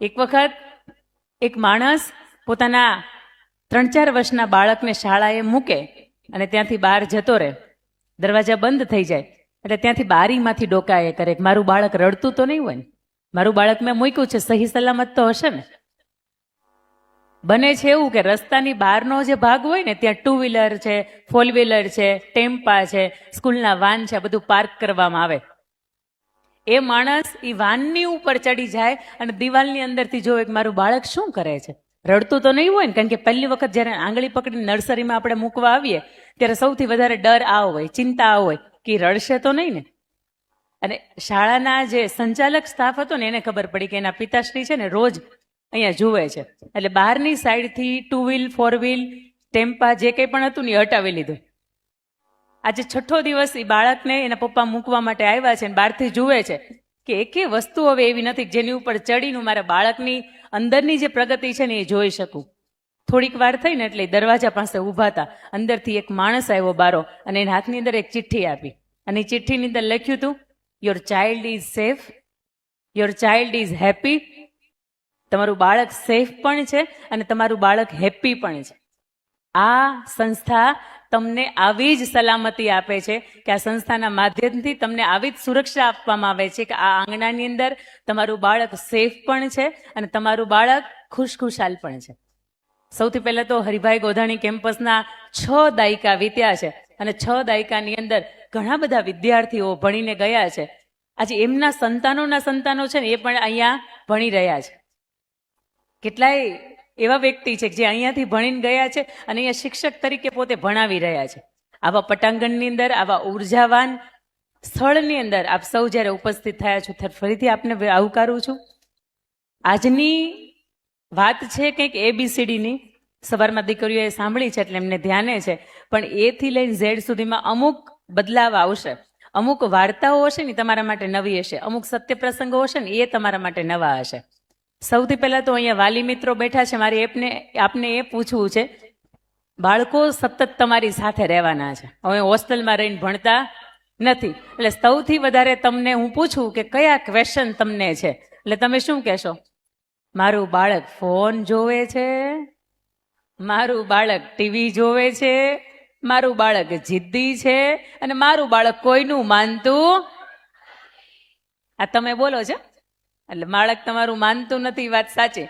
એક વખત એક માણસ પોતાના 3-4 વર્ષના બાળકને શાળાએ મૂકે અને ત્યાંથી બહાર જતો રહે. દરવાજા બંધ થઈ જાય એટલે ત્યાંથી બારીમાંથી ડોકાએ કરે કે મારું બાળક રડતું તો નહીં હોય ને, મારું બાળક મેં મૂક્યું છે, સહી સલામત તો હશે ને. બને છે એવું કે રસ્તાની બહારનો જે ભાગ હોય ને ત્યાં 2 વ્હીલર છે, 4 વ્હીલર છે, ટેમ્પા છે, સ્કૂલના વાન છે, આ બધું પાર્ક કરવામાં આવે. એ માણસ એ વાનની ઉપર ચડી જાય અને દિવાલની અંદરથી જોવે કે મારું બાળક શું કરે છે. રડતું તો નહીં હોય ને, કારણ કે પહેલી વખત જ્યારે આંગળી પકડીને નર્સરીમાં આપણે મૂકવા આવીએ ત્યારે સૌથી વધારે ડર આ હોય, ચિંતા આ હોય કે રડશે તો નહીં ને. અને શાળાના જે સંચાલક સ્ટાફ હતો ને એને ખબર પડી કે એના પિતાશ્રી છે ને રોજ અહીંયા જુએ છે, એટલે બહારની સાઈડથી 2 વ્હીલ 4 વ્હીલ ટેમ્પા જે કંઈ પણ હતું ને એ હટાવી લીધું. આજે 6થો દિવસ એ બાળકને એના પપ્પા મૂકવા માટે આવ્યા છે અને બહારથી જુએ છે કે એકે વસ્તુ હવે એવી નથી જેની ઉપર ચડીને મારા બાળકની અંદરની જે પ્રગતિ છે ને એ જોઈ શકું. થોડીક વાર થઈ ને એટલે દરવાજા પાસે ઊભા હતા. અંદરથી એક માણસ આવ્યો બારો અને એના હાથની અંદર એક ચિઠ્ઠી આપી અને એ ચિઠ્ઠીની અંદર લખ્યું હતું, your child is safe, your child is happy. તમારું બાળક સેફ પણ છે અને તમારું બાળક હેપી પણ છે. આ સંસ્થા તમને આવી જ સલામતી આપે છે કે આ સંસ્થાના માધ્યમથી તમને આવી જ સુરક્ષા આપવામાં આવે છે કે આ આંગણાની અંદર તમારું બાળક સેફ પણ છે અને તમારું બાળક ખુશખુશાલ પણ છે. સૌથી પહેલાં તો હરિભાઈ ગોધાણી કેમ્પસના 6 દાયકા વીત્યા છે અને 6 દાયકાની અંદર ઘણા બધા વિદ્યાર્થીઓ ભણીને ગયા છે. આજે એમના સંતાનોના સંતાનો છે ને એ પણ અહીંયા ભણી રહ્યા છે. કેટલાય એવા વ્યક્તિ છે જે અહીંયાથી ભણીને ગયા છે અને અહીંયા શિક્ષક તરીકે પોતે ભણાવી રહ્યા છે. આવા પટાંગણની અંદર, આવા ઉર્જાવાન સ્થળની અંદર આપ સૌ જ્યારે ઉપસ્થિત થયા છો ત્યારે ફરીથી આપને આવકારું છું. આજની વાત છે કંઈક ABCDની. સવારમાં દીકરીઓએ સાંભળી છે એટલે એમને ધ્યાને છે, પણ એથી લઈને Z સુધીમાં અમુક બદલાવ આવશે. અમુક વાર્તાઓ હશે ને તમારા માટે નવી હશે, અમુક સત્ય પ્રસંગો હશે ને એ તમારા માટે નવા હશે. સૌથી પહેલાં તો અહીંયા વાલી મિત્રો બેઠા છે. મારે આપને એ પૂછવું છે, બાળકો સતત તમારી સાથે રહેવાના છે. હવે હોસ્ટેલમાં રહીને ભણતા નથી, એટલે સૌથી વધારે તમને હું પૂછું કે કયા ક્વેશ્ચન તમને છે, એટલે તમે શું કહેશો? મારું બાળક ફોન જોવે છે, મારું બાળક ટીવી જોવે છે, મારું બાળક જિદ્દી છે અને મારું બાળક કોઈનું માનતું. આ તમે બોલો છો એટલે બાળક તમારું માનતું નથી, વાત સાચી.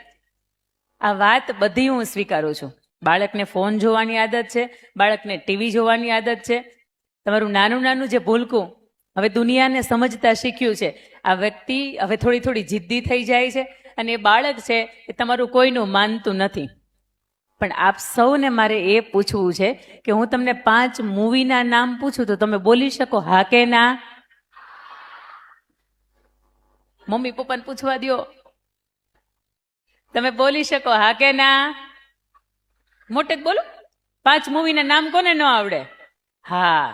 આ વાત બધી હું સ્વીકારું છું. બાળકને ફોન જોવાની આદત છે, બાળકને ટીવી જોવાની આદત છે. તમારું નાનું નાનું જે ભૂલકું હવે દુનિયાને સમજતા શીખ્યું છે, આ વ્યક્તિ હવે થોડી થોડી જિદ્દી થઈ જાય છે અને એ બાળક છે એ તમારું કોઈનું માનતું નથી. પણ આપ સૌને મારે એ પૂછવું છે કે હું તમને 5 મૂવીના નામ પૂછું તો તમે બોલી શકો હા કે ના? મમ્મી પપ્પાને પૂછવા દો, તમે બોલી શકો હા કે ના? મોટે જ બોલો. 5 મૂવીના નામ કોને ન આવડે? હા.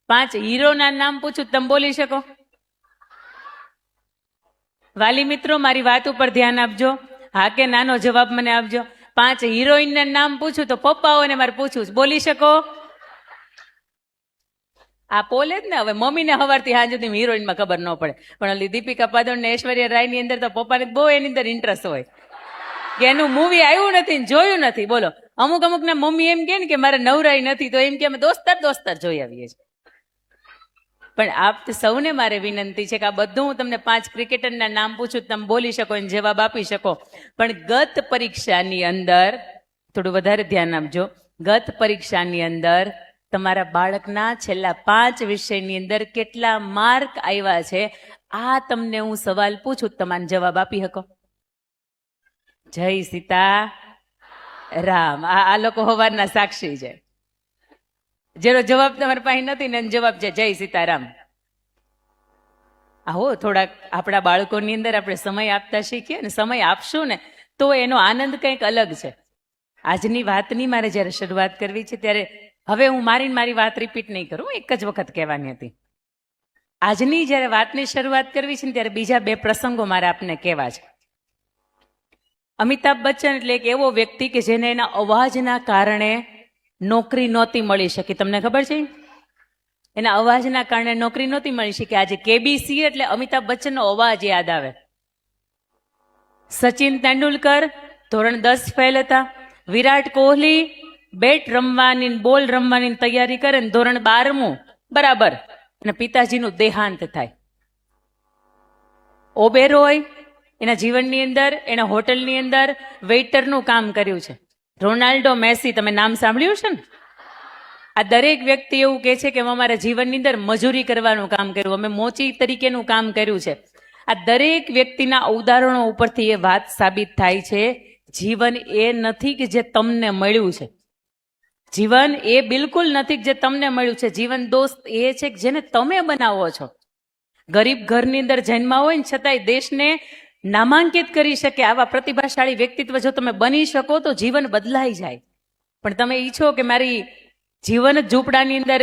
5 હીરોના નામ પૂછું તમે બોલી શકો? વાલી મિત્રો મારી વાત ઉપર ધ્યાન આપજો, હા કે નાનો જવાબ મને આપજો. 5 હિરોઈનના નામ પૂછું તો પપ્પાઓને મારે પૂછવું, બોલી શકો? આ પોલે જ ને. હવે મમ્મીને સવારથી સાંજ સુધી હિરોઈનમાં ખબર ન પડે, પણ ઓલી દીપિકા પાદુકોણ ને ઐશ્વર્યા રાયની અંદર તો પપ્પાને બહુ એની અંદર ઇન્ટરેસ્ટ હોય કે એનું મૂવી આવ્યું નથી ને જોયું નથી. બોલો, અમુક ના મમ્મી એમ કે ને કે મારે નવરાઈ નથી તો એમ કે અમે દોસ્તાર જોઈ આવીએ છીએ. પણ આપ સૌને મારે વિનંતી છે કે આ બધું હું તમને 5 ક્રિકેટરના નામ પૂછું તમે બોલી શકો અને જવાબ આપી શકો. પણ ગત પરીક્ષાની અંદર થોડું વધારે ધ્યાન આપજો. ગત પરીક્ષાની અંદર તમારા બાળકના છેલ્લા 5 વિષયની અંદર કેટલા માર્ક આવ્યા છે, આ તમને હું સવાલ પૂછું, તમારે જવાબ આપી શકો? જય સીતારામ. આ લોકો સવારના સાક્ષી છે. જેનો જવાબ તમારી પાસે નથી ને જવાબ છે જય સીતારામ. આવો થોડાક આપણા બાળકોની અંદર આપણે સમય આપતા શીખીએ ને, સમય આપશું ને તો એનો આનંદ કંઈક અલગ છે. આજની વાતની મારે જ્યારે શરૂઆત કરવી છે ત્યારે હવે હું મારી વાત રિપીટ નહીં કરું, એક જ વખત કહેવાની હતી. આજની જ્યારે વાતની શરૂઆત કરવી છે ને ત્યારે બીજા 2 પ્રસંગો મારે આપને કહેવા છે. અમિતાભ બચ્ચન એટલે એક એવો વ્યક્તિ કે જેને એના અવાજના કારણે નોકરી નહોતી મળી શકી. તમને ખબર છે? એના અવાજના કારણે નોકરી નહોતી મળી શકી. આજે KBC એટલે અમિતાભ બચ્ચનનો અવાજ યાદ આવે. સચિન તેંડુલકર ધોરણ 10 ફેલ હતા. વિરાટ કોહલી બેટ રમવાની બોલ રમવાની તૈયારી કરે ને ધોરણ 12મું બરાબર અને પિતાજીનું દેહાંત થાય. ઓબેરોય એના જીવનની અંદર એના હોટલની અંદર વેઇટરનું કામ કર્યું છે. રોનાલ્ડો મેસી તમે નામ સાંભળ્યું છે ને? આ દરેક વ્યક્તિ એવું કહે છે કે અમારા જીવનની અંદર મજૂરી કરવાનું કામ કર્યું, અમે મોચી તરીકેનું કામ કર્યું છે. આ દરેક વ્યક્તિના ઉદાહરણો ઉપરથી એ વાત સાબિત થાય છે જીવન એ નથી કે જે તમને મળ્યું છે. જીવન એ બિલકુલ નથી કે જે તમને મળ્યું છે. જીવન દોસ્ત એ છે કે જેને તમે બનાવો છો. ગરીબ ઘરની અંદર જન્મા હોય ને છતાંય દેશને નામાંકિત કરી શકે આવા પ્રતિભાશાળી વ્યક્તિત્વ જો તમે બની શકો તો જીવન બદલાઈ જાય. પણ તમે ઈચ્છો કે મારી જીવન જ ઝૂંપડાની અંદર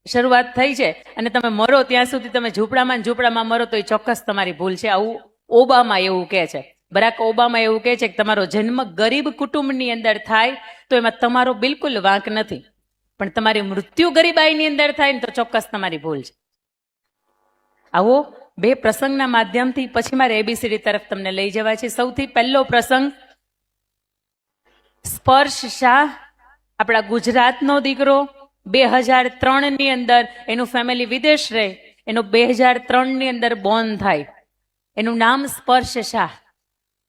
શરૂઆત થઈ છે અને તમે મરો ત્યાં સુધી તમે ઝૂંપડામાં મરો તો એ ચોક્કસ તમારી ભૂલ છે. આવું ઓબામા એવું કહે છે, બરાક ઓબામા એવું કહે છે કે તમારો જન્મ ગરીબ કુટુંબની અંદર થાય તો એમાં તમારો બિલકુલ વાંક નથી, પણ તમારી મૃત્યુ ગરીબાઈની અંદર થાય ને તો ચોક્કસ તમારી ભૂલ છે. આવો બે પ્રસંગના માધ્યમથી પછી મારે એબીસીડી તરફ તમને લઈ જવા છે. સૌથી પહેલો પ્રસંગ સ્પર્શ શાહ, આપણા ગુજરાતનો દીકરો. 2003ની અંદર એનું ફેમિલી વિદેશ રહે, એનું 2003ની અંદર બોર્ન થાય. એનું નામ સ્પર્શ શાહ.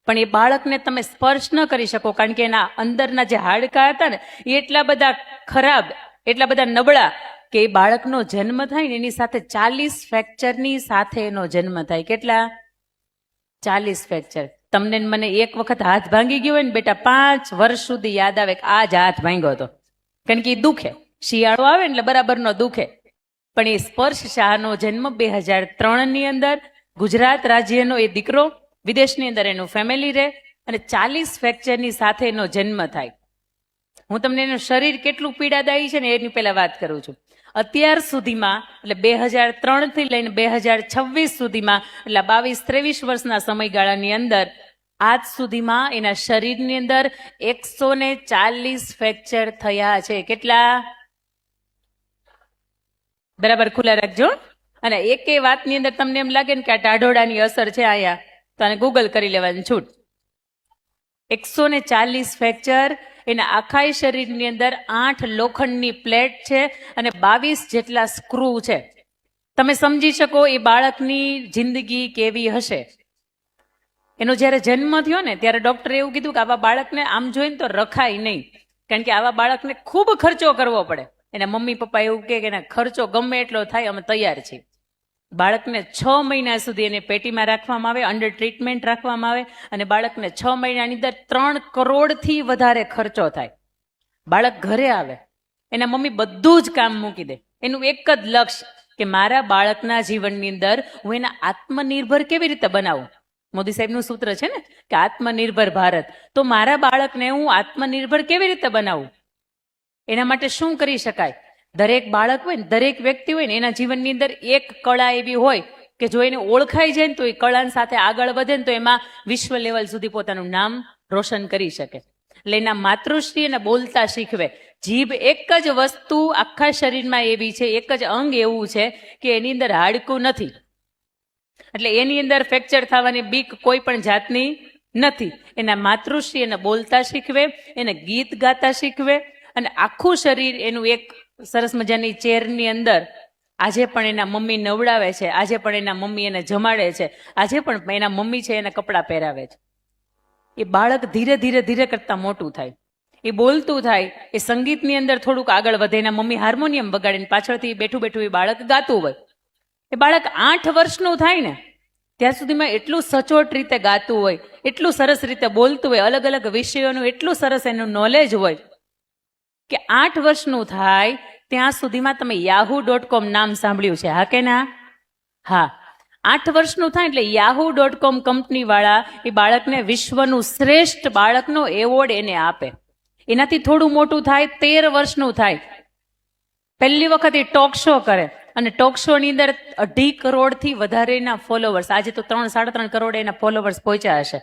પણ એ બાળકને તમે સ્પર્શ ન કરી શકો કારણ કે એના અંદરના જે હાડકા હતા ને એ એટલા બધા ખરાબ, એટલા બધા નબળા કે એ બાળકનો જન્મ થાય ને એની સાથે 40 ફ્રેક્ચરની સાથે એનો જન્મ થાય. કેટલા? 40 ફ્રેક્ચર. તમને મને એક વખત હાથ ભાંગી ગયો હોય ને બેટા 5 વર્ષ સુધી યાદ આવે કે આ જ હાથ ભાંગ્યો હતો, કારણ કે એ દુખે. શિયાળો આવે એટલે બરાબરનો દુખે. પણ એ સ્પર્શ શાહનો જન્મ 2003ની અંદર ગુજરાત રાજ્યનો એ દીકરો, વિદેશની અંદર એનું ફેમિલી રહે અને 40 ફ્રેક્ચરની સાથે એનો જન્મ થાય. હું તમને એનું શરીર કેટલું પીડાદાયી છે ને એની પહેલા વાત કરું છું. અત્યાર સુધીમાં એટલે 2003થી લઈને 2026 સુધીમાં એટલે 22-23 વર્ષના સમયગાળાની અંદર આજ સુધીમાં એના શરીરની અંદર 140 ફ્રેક્ચર થયા છે. કેટલા? બરાબર ખુલ્લા રાખજો. અને એકે વાતની અંદર તમને એમ લાગે ને કે આ ટાઢોડાની અસર છે અહીંયા, તો આને ગૂગલ કરી લેવાની છૂટ. 140 ફ્રેક્ચર. એના આખા શરીરની અંદર 8 લોખંડની પ્લેટ છે અને 22 જેટલા સ્ક્રૂ છે. તમે સમજી શકો એ બાળકની જિંદગી કેવી હશે. એનો જ્યારે જન્મ થયો ને ત્યારે ડોક્ટરે એવું કીધું કે આવા બાળકને આમ જોઈને તો રખાય નહીં, કારણ કે આવા બાળકને ખૂબ ખર્ચો કરવો પડે. એના મમ્મી પપ્પા એવું કહે કે એના ખર્ચો ગમે એટલો થાય અમે તૈયાર છીએ. બાળકને 6 મહિના સુધી એને પેટીમાં રાખવામાં આવે, અંડર ટ્રીટમેન્ટ રાખવામાં આવે અને બાળકને 6 મહિનાની અંદર 3 કરોડથી વધારે ખર્ચો થાય. બાળક ઘરે આવે, એના મમ્મી બધું જ કામ મૂકી દે. એનું એક જ લક્ષ્ય કે મારા બાળકના જીવનની અંદર હું એને આત્મનિર્ભર કેવી રીતે બનાવું. મોદી સાહેબનું સૂત્ર છે ને કે આત્મનિર્ભર ભારત. તો મારા બાળકને હું આત્મનિર્ભર કેવી રીતે બનાવું, એના માટે શું કરી શકાય. દરેક બાળક હોય ને, દરેક વ્યક્તિ હોય ને એના જીવનની અંદર એક કળા એવી હોય કે જો એને ઓળખાઈ જાય ને તો એ કળા સાથે આગળ વધે ને તો એમાં વિશ્વ લેવલ સુધી પોતાનું નામ રોશન કરી શકે. એટલે એના માતૃશ્રી એને બોલતા શીખવે. જીભ એક જ વસ્તુ આખા શરીરમાં એવી છે, એક જ અંગ એવું છે કે એની અંદર હાડકું નથી, એટલે એની અંદર ફ્રેક્ચર થવાની બીક કોઈ પણ જાતની નથી. એના માતૃશ્રી એને બોલતા શીખવે, એને ગીત ગાતા શીખવે અને આખું શરીર એનું એક સરસ મજાની ચેરની અંદર આજે પણ એના મમ્મી નવડાવે છે, આજે પણ એના મમ્મી એને જમાડે છે, આજે પણ એના મમ્મી છે એને કપડાં પહેરાવે છે. એ બાળક ધીરે ધીરે ધીરે કરતા મોટું થાય, એ બોલતું થાય, એ સંગીતની અંદર થોડુંક આગળ વધે. એના મમ્મી હાર્મોનિયમ વગાડીને પાછળથી બેઠું બેઠું એ બાળક ગાતું હોય. એ બાળક 8 વર્ષનું થાય ને ત્યાં સુધીમાં એટલું સચોટ રીતે ગાતું હોય, એટલું સરસ રીતે બોલતું હોય, અલગ અલગ વિષયોનું એટલું સરસ એનું નોલેજ હોય કે 8 વર્ષનું થાય ત્યાં સુધીમાં તમે yahoo.com નામ સાંભળ્યું છે? હા કે ના? હા. 8 વર્ષનું થાય એટલે yahoo.com કંપનીવાળા એ બાળકને વિશ્વનું શ્રેષ્ઠ બાળકનો એવોર્ડ એને આપે. એનાથી થોડું મોટું થાય 13 વર્ષનું થાય પહેલી વખત એ ટોક શો કરે અને ટોક શો ની અંદર 2.5 કરોડથી વધારે એના ફોલોવર્સ, આજે તો 3-3.5 કરોડ એના ફોલોવર્સ પહોંચ્યા હશે.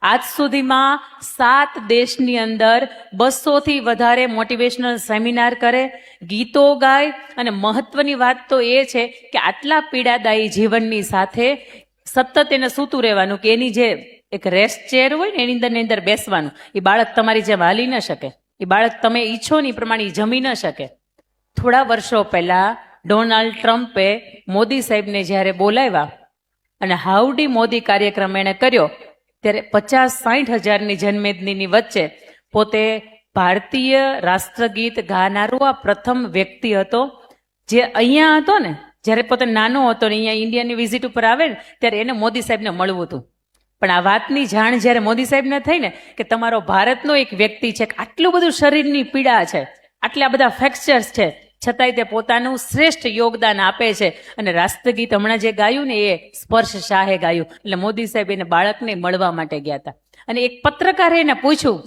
આજ સુધીમાં 7 દેશની અંદર 200થી વધારે મોટિવેશનલ સેમિનાર કરે, ગીતો ગાય અને મહત્વની વાત તો એ છે કે આટલા પીડાદાયી જીવનની સાથે સતત એને સૂતું રહેવાનું કે એની જે એક રેસ્ટ ચેર હોય ને એની અંદર બેસવાનું. એ બાળક તમારી જેમ હાલી ન શકે, એ બાળક તમે ઈચ્છો ને એ પ્રમાણે ઈ જમી ન શકે. થોડા વર્ષો પહેલા ડોનાલ્ડ ટ્રમ્પે મોદી સાહેબને જ્યારે બોલાવ્યા અને હાઉડી મોદી કાર્યક્રમ એણે કર્યો, ત્યારે 50-60 હજારની જનમેદનીની વચ્ચે પોતે ભારતીય રાષ્ટ્રગીત ગાનારો આ પ્રથમ વ્યક્તિ હતો જે અહીંયા હતો ને, જ્યારે પોતે નાનો હતો ને અહીંયા ઇન્ડિયાની વિઝિટ ઉપર આવે ને ત્યારે એને મોદી સાહેબને મળવું હતું. પણ આ વાતની જાણ જ્યારે મોદી સાહેબને થઈ ને કે તમારો ભારતનો એક વ્યક્તિ છે, આટલું બધું શરીરની પીડા છે, આટલા બધા ફ્રેક્ચર્સ છે, છતાંય તે પોતાનું શ્રેષ્ઠ યોગદાન આપે છે. અને રાષ્ટ્રગીત હમણાં જે ગાયું ને એ સ્પર્શ શાહે ગાયું. એટલે મોદી સાહેબ એને બાળકને મળવા માટે ગયા હતા. અને એક પત્રકારે એને પૂછ્યું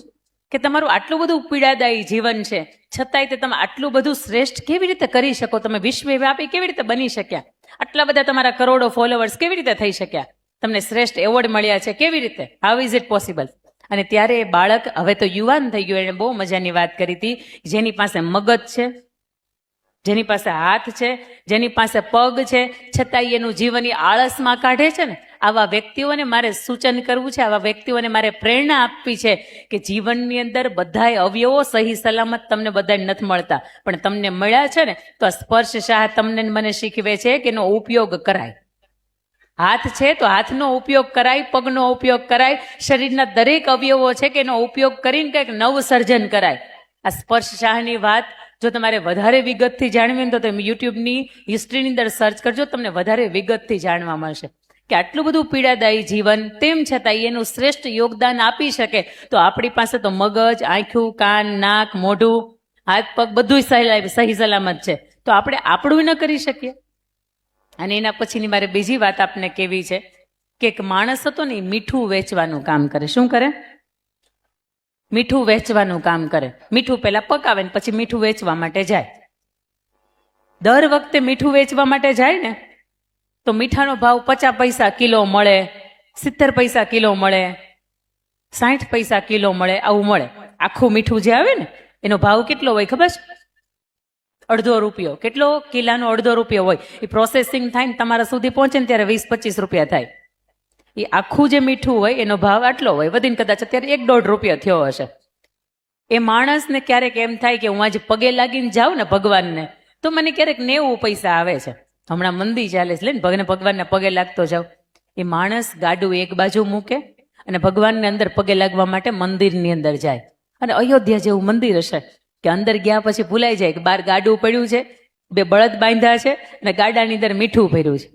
કે તમારું આટલું બધું પીડાદાયી જીવન છે, છતાંય તે તમે આટલું બધું શ્રેષ્ઠ કેવી રીતે કરી શકો? તમે વિશ્વવ્યાપી કેવી રીતે બની શક્યા? આટલા બધા તમારા કરોડો ફોલોવર્સ કેવી રીતે થઈ શક્યા? તમને શ્રેષ્ઠ એવોર્ડ મળ્યા છે, કેવી રીતે? How is it possible? અને ત્યારે એ બાળક હવે તો યુવાન થઈ ગયો, એને બહુ મજાની વાત કરી હતી. જેની પાસે મગજ છે, જેની પાસે હાથ છે, જેની પાસે પગ છે, છતાંય એનું જીવન એ આળસમાં કાઢે છે ને, આવા વ્યક્તિઓને મારે સૂચન કરવું છે, આવા વ્યક્તિઓને મારે પ્રેરણા આપવી છે કે જીવનની અંદર બધાય અવયવો સહી સલામત તમને બધાય નથી મળતા, પણ તમને મળ્યા છે ને તો આ સ્પર્શ શાહ તમને મને શીખવે છે કે એનો ઉપયોગ કરાય. હાથ છે તો હાથનો ઉપયોગ કરાય, પગનો ઉપયોગ કરાય, શરીરના દરેક અવયવો છે કે એનો ઉપયોગ કરીને કંઈક નવ સર્જન કરાય. આ સ્પર્શ શાહની વાત જો તમારે વધારે વિગતથી જાણવી હોય તો તમે યુટ્યુબની હિસ્ટ્રીની અંદર સર્ચ કરજો, તમને વધારે વિગતથી જાણવા મળશે કે આટલું બધું પીડાદાયી જીવન તેમ છતાં એનું શ્રેષ્ઠ યોગદાન આપી શકે. તો આપણી પાસે તો મગજ, આંખું, કાન, નાક, મોઢું, હાથ પગ બધું સહી સલામત છે, તો આપણે આપણું ન કરી શકીએ? અને એના પછીની મારે બીજી વાત આપને કેવી છે કે એક માણસ હતો ને, મીઠું વેચવાનું કામ કરે. શું કરે? મીઠું વેચવાનું કામ કરે. મીઠું પહેલા પકાવે ને પછી મીઠું વેચવા માટે જાય. દર વખતે મીઠું વેચવા માટે જાય ને તો મીઠાનો ભાવ 50 પૈસા કિલો મળે, 70 પૈસા કિલો મળે, 60 પૈસા કિલો મળે, આવું મળે. આખું મીઠું જે આવે ને એનો ભાવ કેટલો હોય ખબર છે? ₹1.5. કેટલો? કિલાનો ₹1.5 હોય. એ પ્રોસેસિંગ થાય ને તમારા સુધી પહોંચે ને ત્યારે 20-25 રૂપિયા થાય. એ આખું જે મીઠું હોય એનો ભાવ આટલો હોય, વધીને કદાચ અત્યારે ₹1-1.5 થયો હશે. એ માણસને ક્યારેક એમ થાય કે હું આજે પગે લાગીને જાઉં ને ભગવાનને તો મને ક્યારેક 90 પૈસા આવે છે. હમણાં મંદી ચાલે છે, ને ભગવાનને પગે લાગતો જાવ. એ માણસ ગાડું એક બાજુ મૂકે અને ભગવાનને અંદર પગે લાગવા માટે મંદિરની અંદર જાય. અને અયોધ્યા જેવું મંદિર હશે કે અંદર ગયા પછી ભૂલાઈ જાય કે બહાર ગાડું પડ્યું છે, 2 બળદ બાંધ્યા છે અને ગાડાની અંદર મીઠું ભર્યું છે.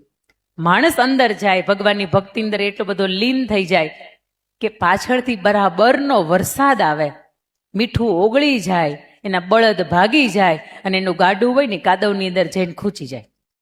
માણસ અંદર જાય, ભગવાનની ભક્તિ અંદર એટલો બધો લીન થઈ જાય કે પાછળથી બરાબરનો વરસાદ આવે, મીઠું ઓગળી જાય, એના બળદ ભાગી જાય અને એનું ગાડું હોય ને કાદવની અંદર જઈને ખૂંચી જાય.